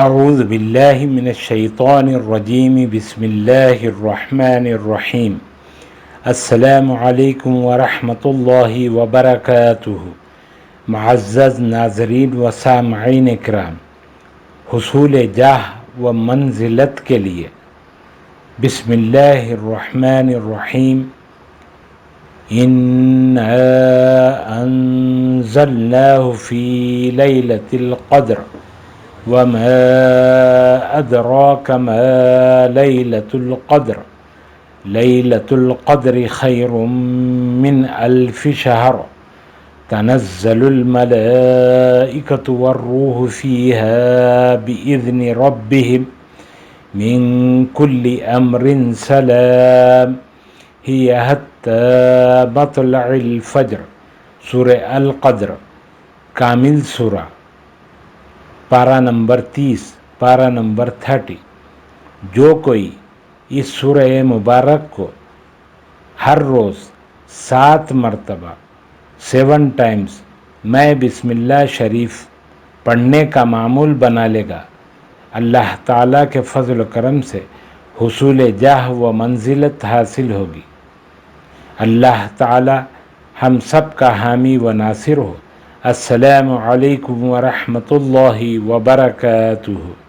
اعوذ باللہ من الشیطان الرجیم بسم اللہ الرحمن الرحیم السلام علیکم ورحمۃ اللہ وبرکاتہ۔ معزز ناظرین و سامعین اکرام، حصول جاہ و منزلت کے لیے بسم اللہ الرحمن الرحیم انا انزلناہ فی لیلۃ القدر وما ادراک ما لیلۃ القدر لیلۃ القدر خیر من الف شہر تنزل الملائکۃ والروح فیہا بإذن ربہم من کل امر سلام ہی حتی مطلع الفجر۔ سورہ القدر کامل سورہ، پارہ نمبر 30، پارہ نمبر 30۔ جو کوئی اس سورہ مبارک کو ہر روز 7 مرتبہ 7 ٹائمز میں بسم اللہ شریف پڑھنے کا معمول بنا لے گا، اللہ تعالیٰ کے فضل و کرم سے حصول جاہ و منزلت حاصل ہوگی۔ اللہ تعالیٰ ہم سب کا حامی و ناصر ہو۔ السلام علیکم ورحمۃ اللہ وبرکاتہ۔